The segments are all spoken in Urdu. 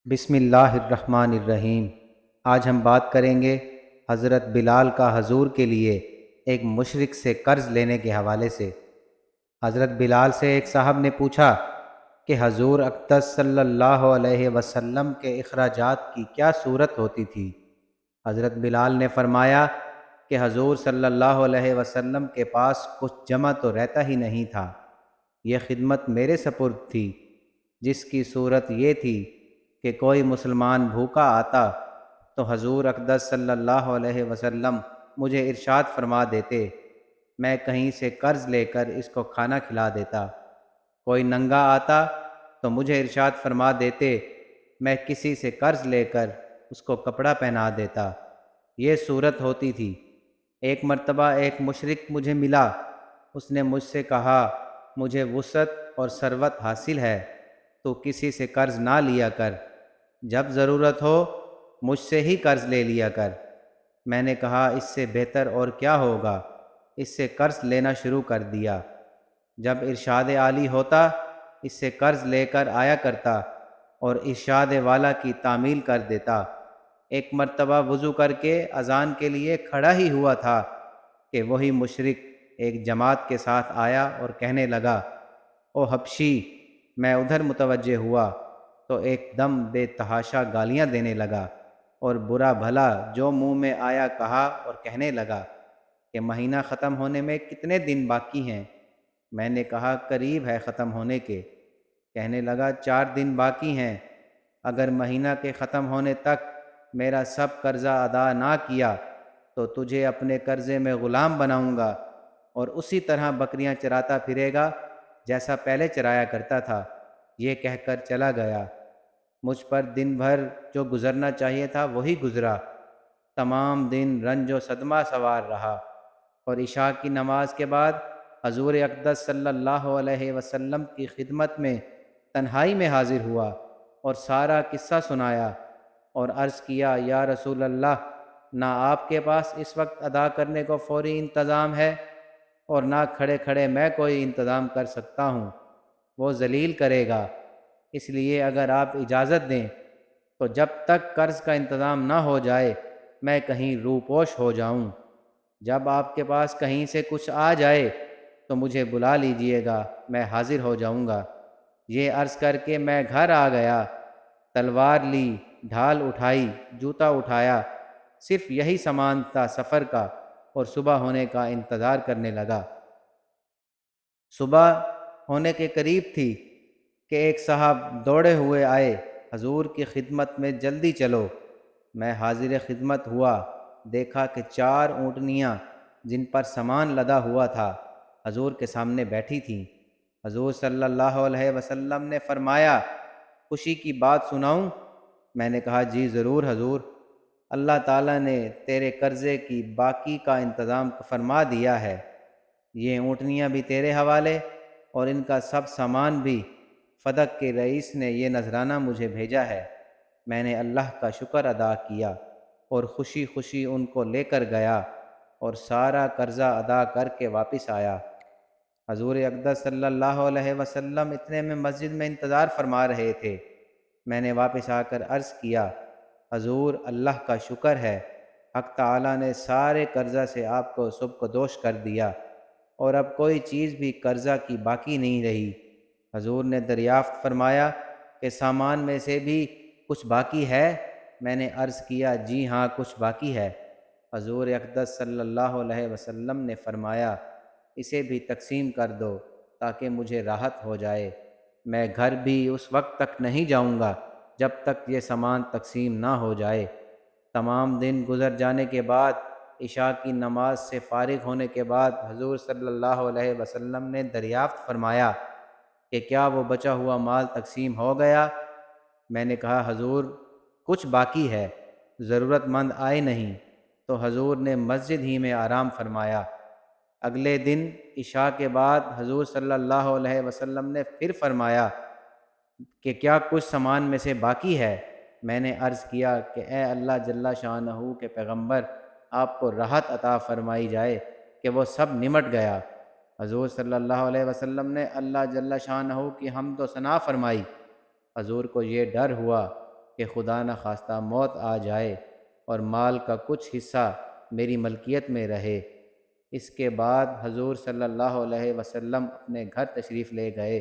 بسم اللہ الرحمن الرحیم۔ آج ہم بات کریں گے حضرت بلال کا حضور کے لیے ایک مشرک سے قرض لینے کے حوالے سے۔ حضرت بلال سے ایک صاحب نے پوچھا کہ حضور اقدس صلی اللہ علیہ وسلم کے اخراجات کی کیا صورت ہوتی تھی؟ حضرت بلال نے فرمایا کہ حضور صلی اللہ علیہ وسلم کے پاس کچھ جمع تو رہتا ہی نہیں تھا، یہ خدمت میرے سپرد تھی، جس کی صورت یہ تھی کہ کوئی مسلمان بھوکا آتا تو حضور اقدس صلی اللہ علیہ وسلم مجھے ارشاد فرما دیتے، میں کہیں سے قرض لے کر اس کو کھانا کھلا دیتا۔ کوئی ننگا آتا تو مجھے ارشاد فرما دیتے، میں کسی سے قرض لے کر اس کو کپڑا پہنا دیتا۔ یہ صورت ہوتی تھی۔ ایک مرتبہ ایک مشرک مجھے ملا، اس نے مجھ سے کہا، مجھے وسعت اور ثروت حاصل ہے، تو کسی سے قرض نہ لیا کر، جب ضرورت ہو مجھ سے ہی قرض لے لیا کر۔ میں نے کہا اس سے بہتر اور کیا ہوگا، اس سے قرض لینا شروع کر دیا۔ جب ارشاد عالی ہوتا اس سے قرض لے کر آیا کرتا اور ارشاد والا کی تعمیل کر دیتا۔ ایک مرتبہ وضو کر کے اذان کے لیے کھڑا ہی ہوا تھا کہ وہی مشرک ایک جماعت کے ساتھ آیا اور کہنے لگا، او حبشی! میں ادھر متوجہ ہوا تو ایک دم بے تحاشا گالیاں دینے لگا اور برا بھلا جو منہ میں آیا کہا اور کہنے لگا کہ مہینہ ختم ہونے میں کتنے دن باقی ہیں؟ میں نے کہا قریب ہے ختم ہونے کے۔ کہنے لگا 4 دن باقی ہیں، اگر مہینہ کے ختم ہونے تک میرا سب قرضہ ادا نہ کیا تو تجھے اپنے قرضے میں غلام بناؤں گا اور اسی طرح بکریاں چراتا پھرے گا جیسا پہلے چرایا کرتا تھا۔ یہ کہہ کر چلا گیا۔ مجھ پر دن بھر جو گزرنا چاہیے تھا وہی گزرا۔ تمام دن رنج و صدمہ سوار رہا اور عشاء کی نماز کے بعد حضور اقدس صلی اللہ علیہ وسلم کی خدمت میں تنہائی میں حاضر ہوا اور سارا قصہ سنایا اور عرض کیا، یا رسول اللہ، نہ آپ کے پاس اس وقت ادا کرنے کو فوری انتظام ہے اور نہ کھڑے کھڑے میں کوئی انتظام کر سکتا ہوں، وہ ذلیل کرے گا، اس لیے اگر آپ اجازت دیں تو جب تک قرض کا انتظام نہ ہو جائے میں کہیں روپوش ہو جاؤں۔ جب آپ کے پاس کہیں سے کچھ آ جائے تو مجھے بلا لیجئے گا، میں حاضر ہو جاؤں گا۔ یہ عرض کر کے میں گھر آ گیا، تلوار لی، ڈھال اٹھائی، جوتا اٹھایا، صرف یہی سامان تھا سفر کا، اور صبح ہونے کا انتظار کرنے لگا۔ صبح ہونے کے قریب تھی کہ ایک صاحب دوڑے ہوئے آئے، حضور کی خدمت میں جلدی چلو۔ میں حاضر خدمت ہوا، دیکھا کہ 4 اونٹنیاں جن پر سامان لدا ہوا تھا حضور کے سامنے بیٹھی تھیں۔ حضور صلی اللہ علیہ وسلم نے فرمایا، خوشی کی بات سناؤں؟ میں نے کہا جی ضرور حضور۔ اللہ تعالیٰ نے تیرے قرضے کی باقی کا انتظام فرما دیا ہے، یہ اونٹنیاں بھی تیرے حوالے اور ان کا سب سامان بھی۔ فدق کے رئیس نے یہ نذرانہ مجھے بھیجا ہے۔ میں نے اللہ کا شکر ادا کیا اور خوشی خوشی ان کو لے کر گیا اور سارا قرضہ ادا کر کے واپس آیا۔ حضور اقدس صلی اللہ علیہ وسلم اتنے میں مسجد میں انتظار فرما رہے تھے۔ میں نے واپس آ کر عرض کیا، حضور اللہ کا شکر ہے، حق تعالیٰ نے سارے قرضہ سے آپ کو سبکدوش کر دیا اور اب کوئی چیز بھی قرضہ کی باقی نہیں رہی۔ حضور نے دریافت فرمایا کہ سامان میں سے بھی کچھ باقی ہے؟ میں نے عرض کیا جی ہاں کچھ باقی ہے۔ حضور اقدس صلی اللہ علیہ وسلم نے فرمایا، اسے بھی تقسیم کر دو تاکہ مجھے راحت ہو جائے، میں گھر بھی اس وقت تک نہیں جاؤں گا جب تک یہ سامان تقسیم نہ ہو جائے۔ تمام دن گزر جانے کے بعد عشاء کی نماز سے فارغ ہونے کے بعد حضور صلی اللہ علیہ وسلم نے دریافت فرمایا کہ کیا وہ بچا ہوا مال تقسیم ہو گیا؟ میں نے کہا حضور کچھ باقی ہے، ضرورت مند آئے نہیں، تو حضور نے مسجد ہی میں آرام فرمایا۔ اگلے دن عشاء کے بعد حضور صلی اللہ علیہ وسلم نے پھر فرمایا کہ کیا کچھ سامان میں سے باقی ہے؟ میں نے عرض کیا کہ اے اللہ جل شانہ کے پیغمبر، آپ کو راحت عطا فرمائی جائے کہ وہ سب نمٹ گیا۔ حضور صلی اللہ علیہ وسلم نے اللہ جل شانہ کی حمد و ثنا فرمائی۔ حضور کو یہ ڈر ہوا کہ خدا نخواستہ موت آ جائے اور مال کا کچھ حصہ میری ملکیت میں رہے۔ اس کے بعد حضور صلی اللہ علیہ وسلم اپنے گھر تشریف لے گئے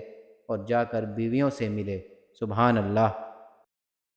اور جا کر بیویوں سے ملے۔ سبحان اللہ۔